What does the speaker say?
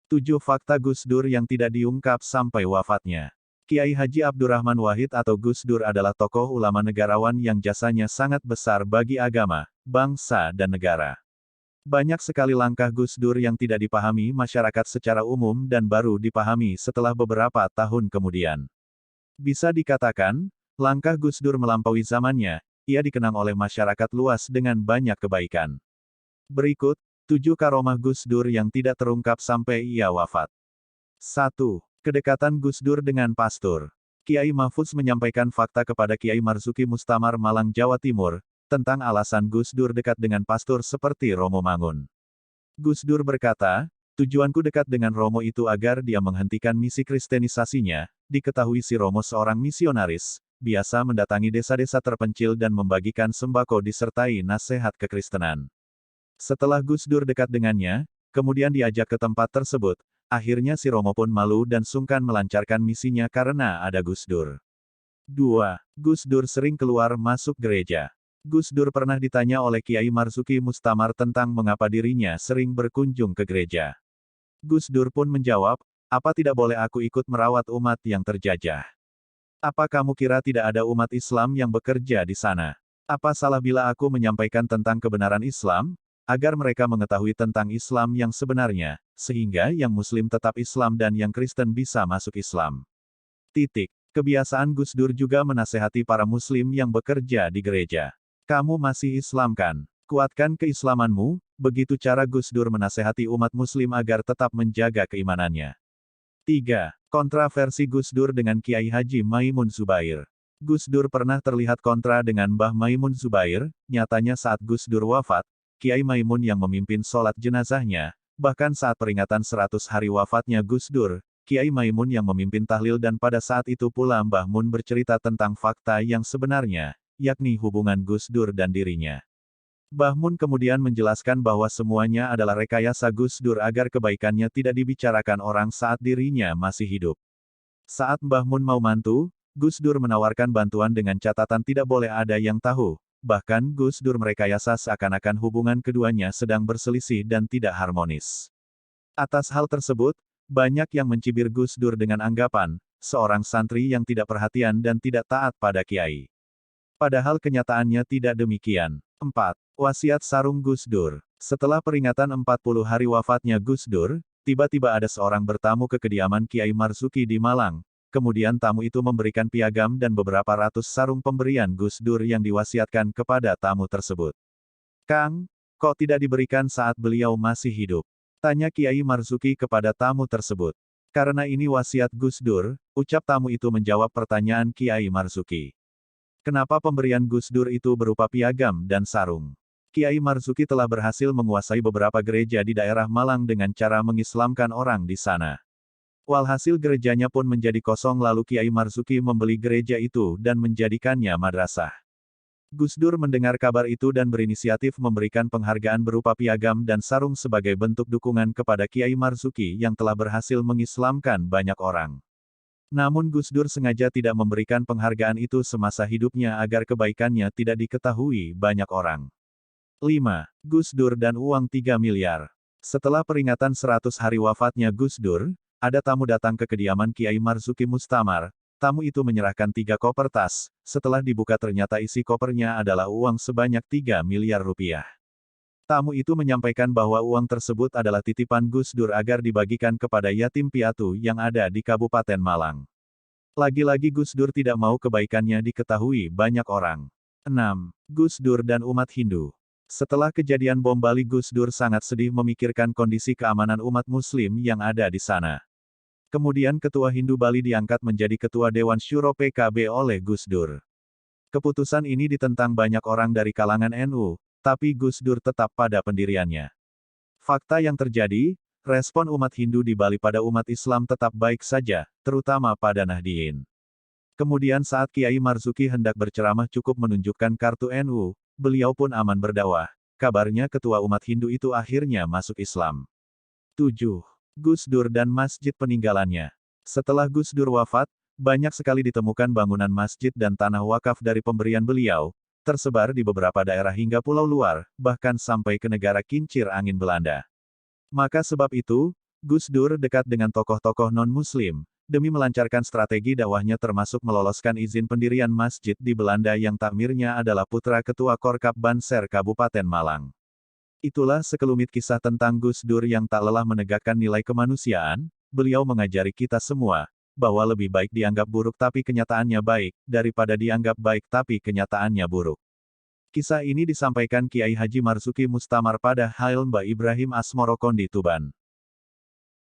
7 fakta Gus Dur yang tidak diungkap sampai wafatnya. Kiai Haji Abdurrahman Wahid atau Gus Dur adalah tokoh ulama negarawan yang jasanya sangat besar bagi agama, bangsa dan negara. Banyak sekali langkah Gus Dur yang tidak dipahami masyarakat secara umum dan baru dipahami setelah beberapa tahun kemudian. Bisa dikatakan, langkah Gus Dur melampaui zamannya, ia dikenang oleh masyarakat luas dengan banyak kebaikan. Berikut, 7 karomah Gus Dur yang tidak terungkap sampai ia wafat. 1. Kedekatan Gus Dur dengan pastor. Kiai Mahfudz menyampaikan fakta kepada Kiai Marzuki Mustamar Malang, Jawa Timur, tentang alasan Gus Dur dekat dengan pastor seperti Romo Mangun. Gus Dur berkata, tujuanku dekat dengan Romo itu agar dia menghentikan misi kristenisasinya. Diketahui si Romo seorang misionaris, biasa mendatangi desa-desa terpencil dan membagikan sembako disertai nasihat kekristenan. Setelah Gus Dur dekat dengannya, kemudian diajak ke tempat tersebut, akhirnya si Romo pun malu dan sungkan melancarkan misinya karena ada Gus Dur. 2. Gus Dur sering keluar masuk gereja. Gus Dur pernah ditanya oleh Kiai Marzuki Mustamar tentang mengapa dirinya sering berkunjung ke gereja. Gus Dur pun menjawab, apa tidak boleh aku ikut merawat umat yang terjajah? Apa kamu kira tidak ada umat Islam yang bekerja di sana? Apa salah bila aku menyampaikan tentang kebenaran Islam? Agar mereka mengetahui tentang Islam yang sebenarnya, sehingga yang Muslim tetap Islam dan yang Kristen bisa masuk Islam. Titik. Kebiasaan Gus Dur juga menasehati para Muslim yang bekerja di gereja. Kamu masih Islam kan? Kuatkan keislamanmu, begitu cara Gus Dur menasehati umat Muslim agar tetap menjaga keimanannya. 3. Kontroversi Gus Dur dengan Kiai Haji Maimun Zubair. Gus Dur pernah terlihat kontra dengan Mbah Maimun Zubair, nyatanya saat Gus Dur wafat, Kiai Maimun yang memimpin sholat jenazahnya, bahkan saat peringatan 100 hari wafatnya Gus Dur, Kiai Maimun yang memimpin tahlil dan pada saat itu pula Mbah Mun bercerita tentang fakta yang sebenarnya, yakni hubungan Gus Dur dan dirinya. Mbah Mun kemudian menjelaskan bahwa semuanya adalah rekayasa Gus Dur agar kebaikannya tidak dibicarakan orang saat dirinya masih hidup. Saat Mbah Mun mau mantu, Gus Dur menawarkan bantuan dengan catatan tidak boleh ada yang tahu. Bahkan Gus Dur merekayasa seakan-akan hubungan keduanya sedang berselisih dan tidak harmonis. Atas hal tersebut, banyak yang mencibir Gus Dur dengan anggapan, seorang santri yang tidak perhatian dan tidak taat pada kiai. Padahal kenyataannya tidak demikian. 4. Wasiat sarung Gus Dur. Setelah peringatan 40 hari wafatnya Gus Dur, tiba-tiba ada seorang bertamu ke kediaman Kiai Marzuki di Malang. Kemudian tamu itu memberikan piagam dan beberapa ratus sarung pemberian Gus Dur yang diwasiatkan kepada tamu tersebut. Kang, kok tidak diberikan saat beliau masih hidup? Tanya Kiai Marzuki kepada tamu tersebut. Karena ini wasiat Gus Dur, ucap tamu itu menjawab pertanyaan Kiai Marzuki. Kenapa pemberian Gus Dur itu berupa piagam dan sarung? Kiai Marzuki telah berhasil menguasai beberapa gereja di daerah Malang dengan cara mengislamkan orang di sana. Walhasil gerejanya pun menjadi kosong lalu Kiai Marzuki membeli gereja itu dan menjadikannya madrasah. Gus Dur mendengar kabar itu dan berinisiatif memberikan penghargaan berupa piagam dan sarung sebagai bentuk dukungan kepada Kiai Marzuki yang telah berhasil mengislamkan banyak orang. Namun Gus Dur sengaja tidak memberikan penghargaan itu semasa hidupnya agar kebaikannya tidak diketahui banyak orang. 5. Gus Dur dan uang 3 miliar. Setelah peringatan 100 hari wafatnya Gus Dur, ada tamu datang ke kediaman Kiai Marzuki Mustamar. Tamu itu menyerahkan 3 koper tas. Setelah dibuka ternyata isi kopernya adalah uang sebanyak 3 miliar rupiah. Tamu itu menyampaikan bahwa uang tersebut adalah titipan Gus Dur agar dibagikan kepada yatim piatu yang ada di Kabupaten Malang. Lagi-lagi Gus Dur tidak mau kebaikannya diketahui banyak orang. 6. Gus Dur dan umat Hindu. Setelah kejadian bom Bali Gus Dur sangat sedih memikirkan kondisi keamanan umat Muslim yang ada di sana. Kemudian Ketua Hindu Bali diangkat menjadi Ketua Dewan Syuro PKB oleh Gus Dur. Keputusan ini ditentang banyak orang dari kalangan NU, tapi Gus Dur tetap pada pendiriannya. Fakta yang terjadi, respon umat Hindu di Bali pada umat Islam tetap baik saja, terutama pada Nahdien. Kemudian saat Kiai Marzuki hendak berceramah cukup menunjukkan kartu NU, beliau pun aman berdakwah. Kabarnya ketua umat Hindu itu akhirnya masuk Islam. 7. Gus Dur dan masjid peninggalannya. Setelah Gus Dur wafat, banyak sekali ditemukan bangunan masjid dan tanah wakaf dari pemberian beliau, tersebar di beberapa daerah hingga pulau luar, bahkan sampai ke negara kincir angin Belanda. Maka sebab itu, Gus Dur dekat dengan tokoh-tokoh non-Muslim, demi melancarkan strategi dakwahnya termasuk meloloskan izin pendirian masjid di Belanda yang takmirnya adalah putra Ketua Korkap Banser Kabupaten Malang. Itulah sekelumit kisah tentang Gus Dur yang tak lelah menegakkan nilai kemanusiaan. Beliau mengajari kita semua, bahwa lebih baik dianggap buruk tapi kenyataannya baik, daripada dianggap baik tapi kenyataannya buruk. Kisah ini disampaikan Kiai Haji Marzuki Mustamar pada Hail Mbah Ibrahim Asmoro Kondi Tuban.